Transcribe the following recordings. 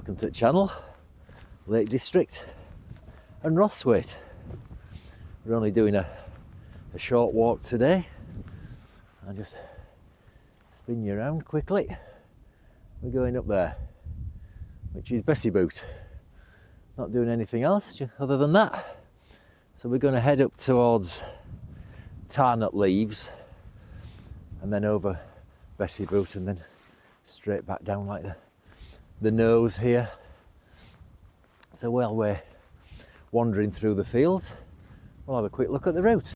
welcome to the channel, Lake District and Rosthwaite. We're only doing a short walk today. I'll just spin you around quickly. We're going up there, which is Bessyboot. Not doing anything else other than that. So we're going to head up towards Tarn at Leaves and then over Bessyboot and then straight back down like the nose here. So while we're wandering through the fields, we'll have a quick look at the route.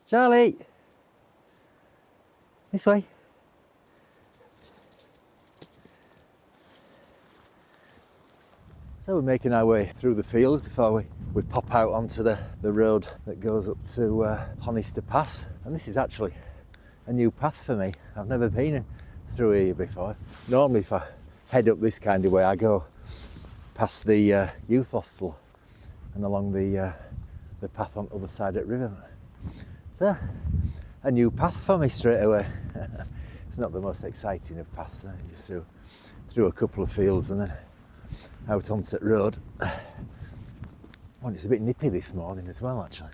Charlie, this way. So we're making our way through the fields before we pop out onto the road that goes up to Honister Pass. And this is actually a new path for me. I've never been through here before. Normally if I head up this kind of way, I go past the youth hostel and along the path on the other side of the river. So, a new path for me straight away. It's not the most exciting of paths, just through a couple of fields and then out onto the road. Well, it's a bit nippy this morning as well, actually.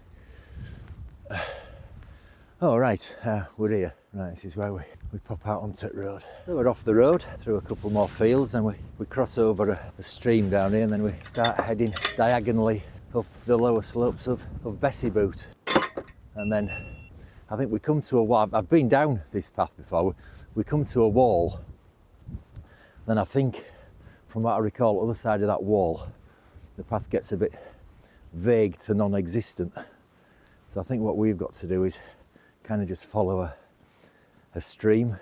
Oh, right, we're here. Right, this is where we pop out onto the road. So we're off the road through a couple more fields and we cross over a stream down here and then we start heading diagonally up the lower slopes of Bessyboot. And then I think we come to a wall. I've been down this path before. We come to a wall. Then I think, from what I recall, other side of that wall, the path gets a bit vague to non-existent. So I think what we've got to do is kind of just follow a stream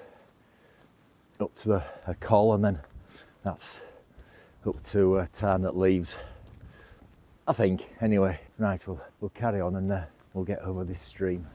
up to a col, and then that's up to Tarn at Leaves. I think. Anyway, right, we'll carry on and we'll get over this stream.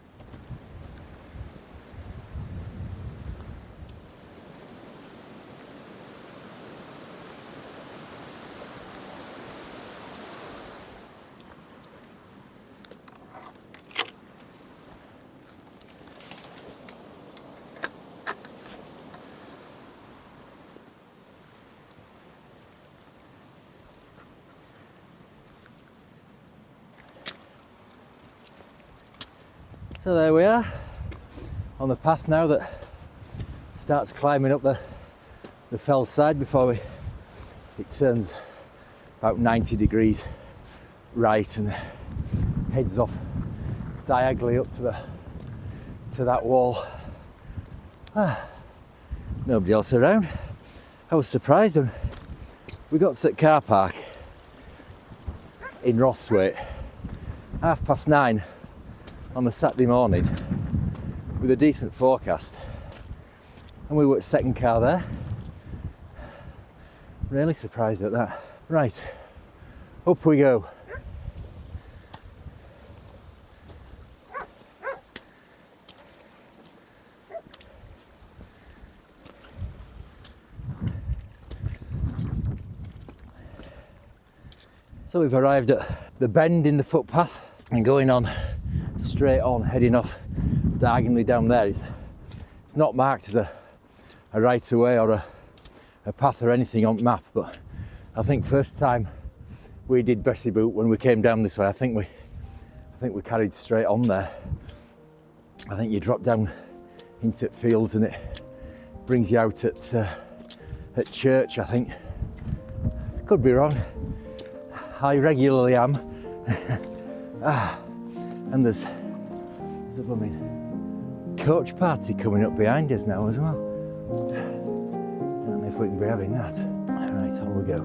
So there we are, on the path now that starts climbing up the fell side before it turns about 90 degrees right and heads off diagonally up to that wall. Nobody else around. I was surprised when we got to the car park in Rosthwaite 9:30 on the Saturday morning with a decent forecast, and we were second car there. Really surprised at that. Right, up we go. So we've arrived at the bend in the footpath and going on straight on, heading off diagonally down there. It's not marked as a right of way or a path or anything on map, but I think first time we did Bessyboot when we came down this way, I think we carried straight on there. I think you drop down into the fields and it brings you out at church, I think. Could be wrong. I regularly am. And there's a blooming coach party coming up behind us now as well. I don't know if we can be having that. Right, on we go.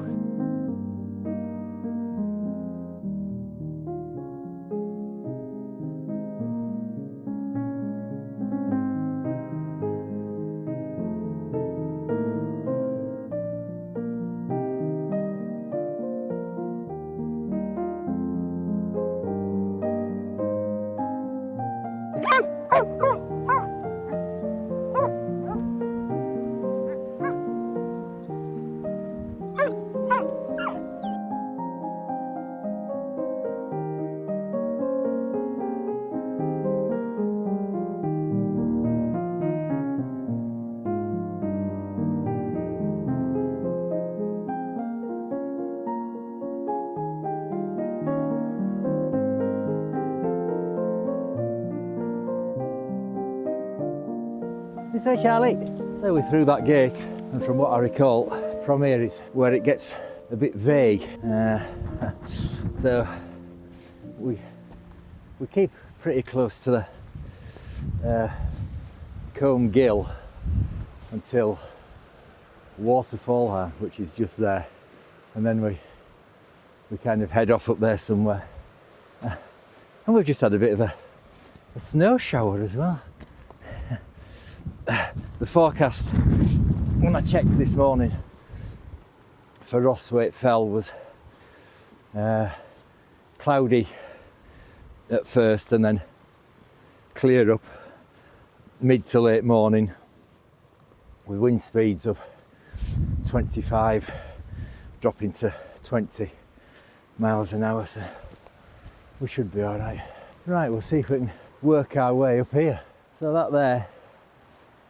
This way, Charlie. So we're through that gate, and from what I recall, from here is where it gets a bit vague. So we keep pretty close to the Combe Gill until Waterfall, which is just there, and then we kind of head off up there somewhere. And we've just had a bit of a snow shower as well. The forecast, when I checked this morning for Rosthwaite Fell, was cloudy at first and then clear up mid to late morning with wind speeds of 25 dropping to 20 miles an hour, so we should be all right. Right, we'll see if we can work our way up here. So that there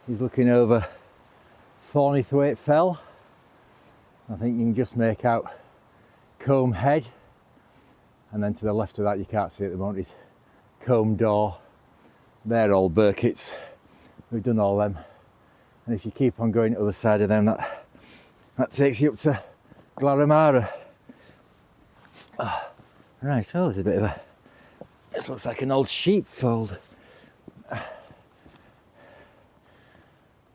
is looking over Rosthwaite Fell. I think you can just make out Combe Head, and then to the left of that, you can't see at the moment, is Combe Door. They're all Burkitts. We've done all them, and if you keep on going to the other side of them, that takes you up to Glaramara. Right, so there's a bit of a, this looks like an old sheepfold.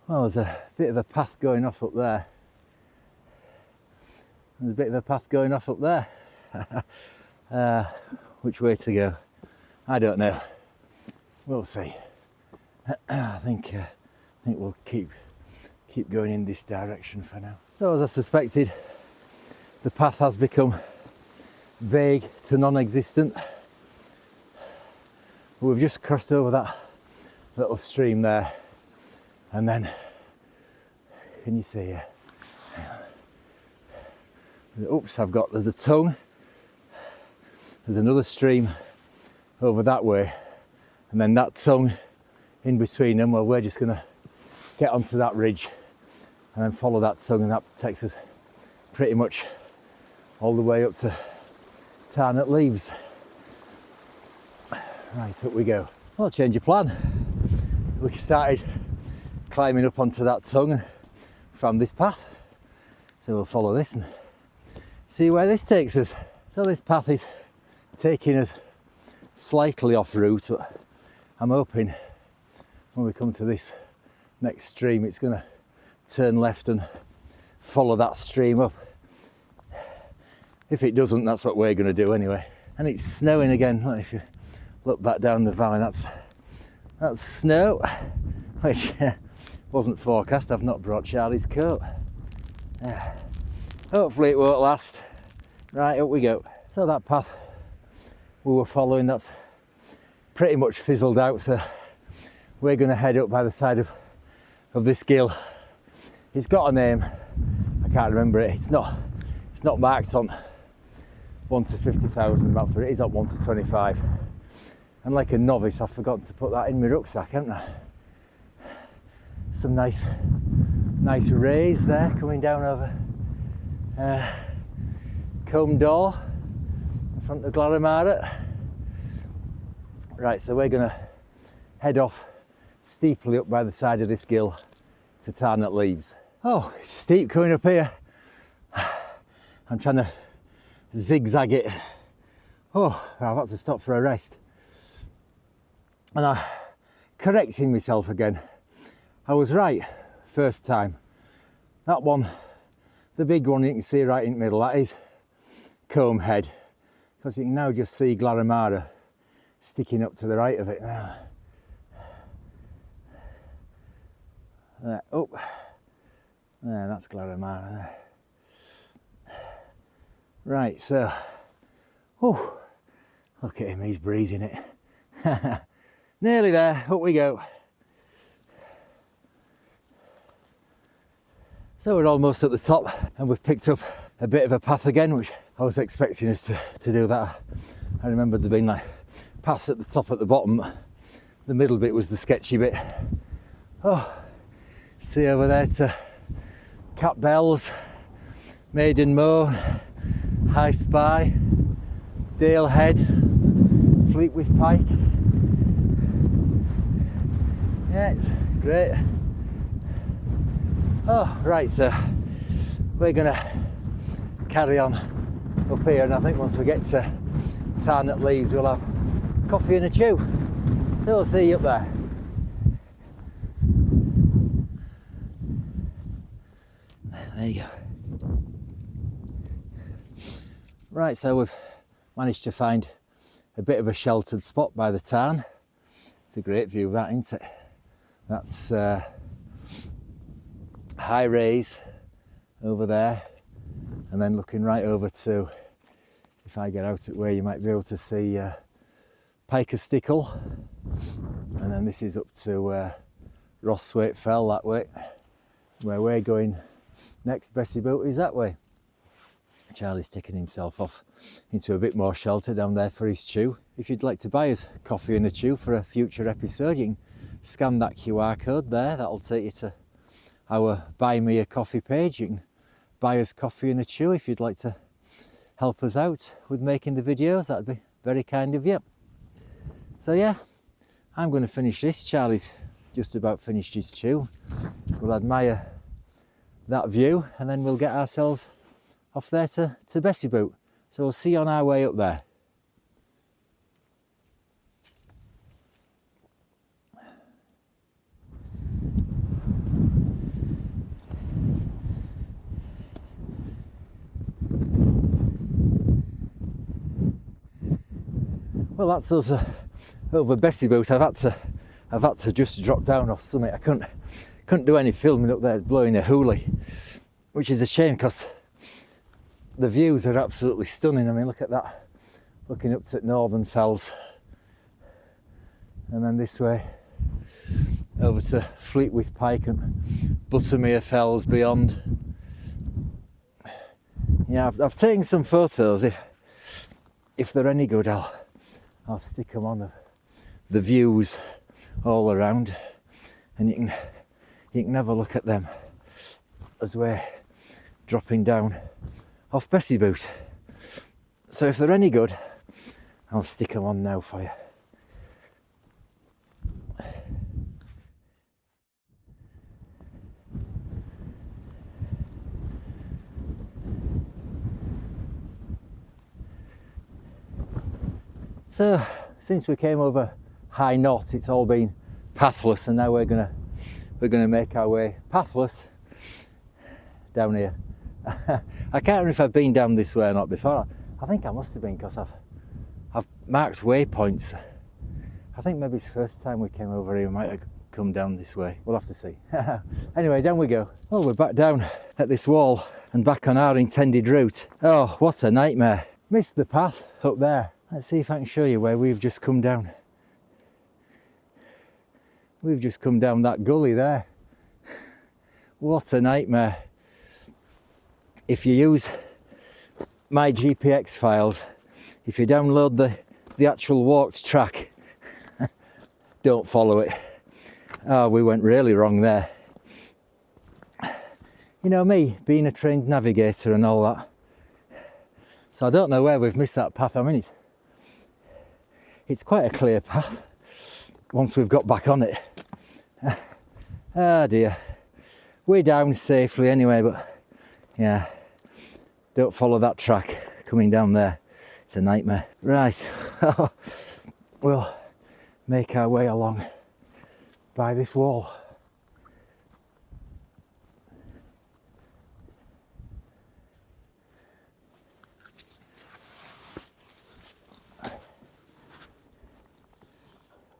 Well, there's a bit of a path going off up there. There's a bit of a path going off up there. Which way to go? I don't know. We'll see. I think we'll keep going in this direction for now. So, as I suspected, the path has become vague to non-existent. We've just crossed over that little stream there, and then, can you see here? Oops, there's a tongue. There's another stream over that way, and then that tongue in between them. Well, we're just going to get onto that ridge and then follow that tongue, and that takes us pretty much all the way up to Tarn at Leaves. Right, up we go. Well, change of plan. We started climbing up onto that tongue and found this path. So we'll follow this and see where this takes us. So this path is taking us slightly off route, but I'm hoping when we come to this next stream, it's going to turn left and follow that stream up. If it doesn't, that's what we're going to do anyway. And it's snowing again. If you look back down the valley, that's snow, which wasn't forecast. I've not brought Charlie's coat. Hopefully it won't last. Right, up we go. So that path we were following, that's pretty much fizzled out, so we're going to head up by the side of this gill. It's got a name, I can't remember it. It's not marked on 1 to 50,000 maps, but it is on 1 to 25. And like a novice, I've forgotten to put that in my rucksack, haven't I? Some nice rays there coming down over Combe Door in front of Glaramara. Right, so we're going to head off steeply up by the side of this gill to Tarn at Leaves. Oh, it's steep coming up here. I'm trying to zigzag it. Oh, I've had to stop for a rest. And I'm correcting myself again. I was right first time. That one, the big one you can see right in the middle, that is Combe Head, because you can now just see Glaramara sticking up to the right of it now. There, oh, there, that's Glaramara there. Right, so, oh, look at him, he's breezing it. Nearly there, up we go. So we're almost at the top, and we've picked up a bit of a path again, which I was expecting us to do that. I remember there being like paths at the top, at the bottom. The middle bit was the sketchy bit. Oh, see over there to Cap Bells, Maiden Moor, High Spy, Dale Head, Fleetwith Pike. Yeah, it's great. Oh, right, so we're gonna carry on up here, and I think once we get to Tarn at Leeds, we'll have coffee and a chew. So we'll see you up there. There you go. Right, so we've managed to find a bit of a sheltered spot by the Tarn. It's a great view, that, isn't it? That's high raise over there, and then looking right over to, if I get out at where you might be able to see Stickle, and then this is up to Rosthwaite Fell that way. Where we're going next, Bessyboot, is that way. Charlie's taking himself off into a bit more shelter down there for his chew. If you'd like to buy us coffee and a chew for a future episode, you can scan that QR code there. That'll take you to our Buy Me a Coffee page. You can buy us coffee and a chew if you'd like to help us out with making the videos. That'd be very kind of you. So yeah, I'm going to finish this. Charlie's just about finished his chew. We'll admire that view, and then we'll get ourselves off there to Bessyboot. So we'll see you on our way up there. Well, that's us over Bessyboot. I've had to just drop down off summit. I couldn't do any filming up there blowing a hoolie, which is a shame because the views are absolutely stunning. I mean, look at that, looking up to Northern Fells, and then this way over to Fleetwith Pike and Buttermere Fells beyond. Yeah, I've taken some photos. If they're any good, I'll stick them on the views all around, and you can have a look at them as we're dropping down off Bessyboot. So if they're any good, I'll stick them on now for you. So since we came over High Knot, it's all been pathless, and now we're gonna make our way pathless down here. I can't remember if I've been down this way or not before. I think I must have been, because I've marked waypoints. I think maybe it's the first time we came over here, we might have come down this way. We'll have to see. Anyway, down we go. Well, we're back down at this wall and back on our intended route. Oh, what a nightmare. Missed the path up there. Let's see if I can show you where we've just come down. We've just come down that gully there. What a nightmare. If you use my GPX files, if you download the actual walked track, don't follow it. Oh, we went really wrong there. You know me, being a trained navigator and all that. So I don't know where we've missed that path. I mean, it's quite a clear path once we've got back on it. Ah dear. We're down safely anyway, but yeah, don't follow that track coming down there. It's a nightmare. Right, we'll make our way along by this wall.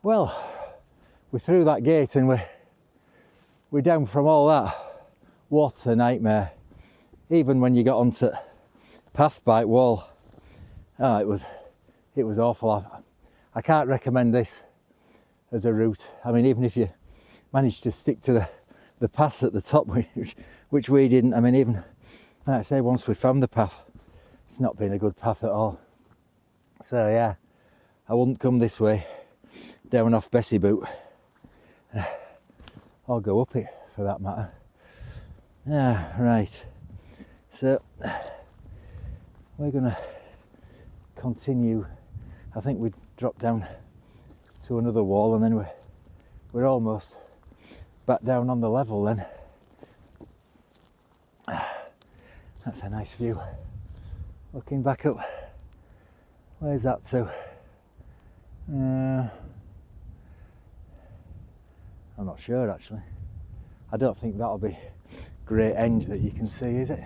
Well, we're through that gate and we're down from all that. What a nightmare. Even when you got onto Pathbite Wall, oh, it was awful. I can't recommend this as a route. I mean, even if you manage to stick to the paths at the top, which we didn't. I mean, even, like I say, once we found the path, it's not been a good path at all. So yeah, I wouldn't come this way down off Bessyboot. I'll go up it for that matter. Ah, right. So we're gonna continue. I think we drop down to another wall, and then we're almost back down on the level then. That's a nice view. Looking back up, where's that to? I'm not sure actually. I don't think that'll be great end that you can see, is it?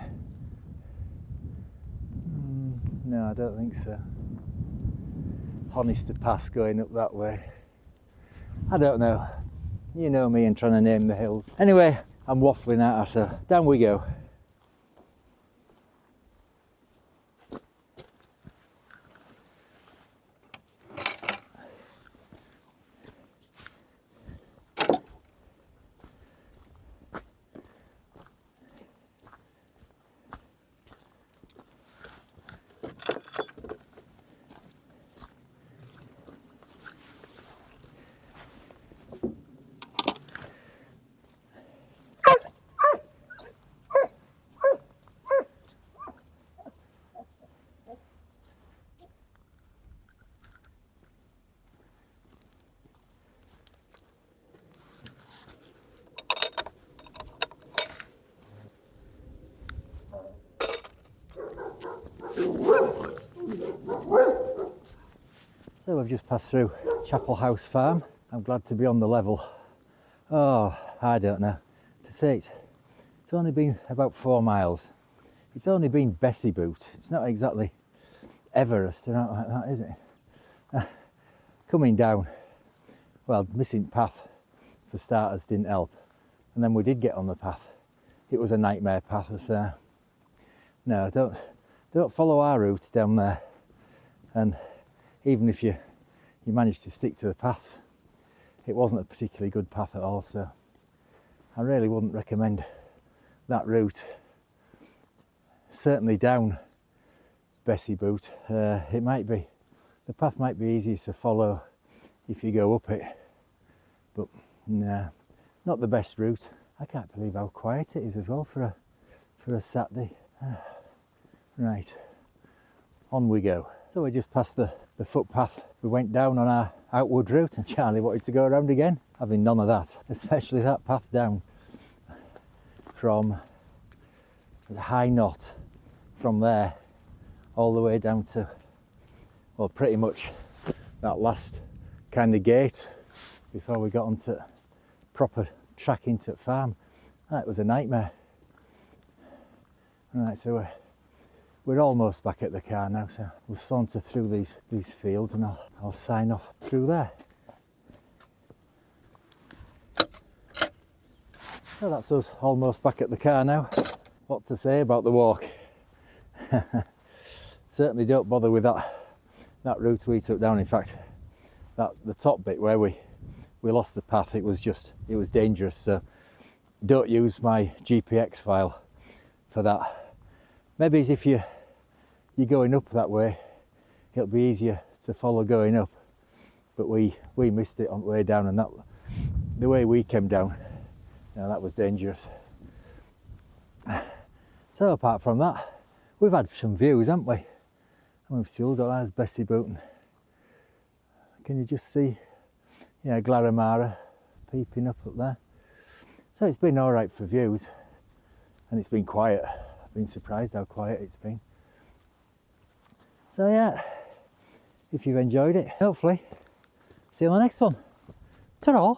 No, I don't think so. Honest to pass going up that way. I don't know. You know me and trying to name the hills. Anyway, I'm waffling out, so down we go. So we've just passed through Chapel House Farm. I'm glad to be on the level. Oh, I don't know. To say it's only been about 4 miles. It's only been Bessyboot. It's not exactly Everest or not like that, is it? Coming down, well, missing path for starters didn't help. And then we did get on the path. It was a nightmare path. So no, don't follow our route down there. And even if you managed to stick to the paths, it wasn't a particularly good path at all, so I really wouldn't recommend that route. Certainly down Bessyboot, the path might be easier to follow if you go up it, but nah, not the best route. I can't believe how quiet it is as well for a Saturday. Right, on we go. So we just passed the footpath. We went down on our outward route and Charlie wanted to go around again. Having none of that, especially that path down from the High Knot, from there all the way down to, well, pretty much that last kind of gate before we got onto proper track into the farm. That was a nightmare. Right, so we're almost back at the car now, so we'll saunter through these fields and I'll sign off through there. So that's us almost back at the car now. What to say about the walk? Certainly don't bother with that route we took down. In fact, the top bit where we lost the path, it was dangerous, so don't use my GPX file for that. Maybe as if you're going up that way, it'll be easier to follow going up, but we missed it on the way down, and the way we came down, that was dangerous. So apart from that, we've had some views, haven't we? And we've still got ours Bessyboot. Can you just see, Glaramara peeping up there? So it's been all right for views, and it's been quiet. I've been surprised how quiet it's been. So yeah, if you've enjoyed it, hopefully, see you on the next one. Ta-ra!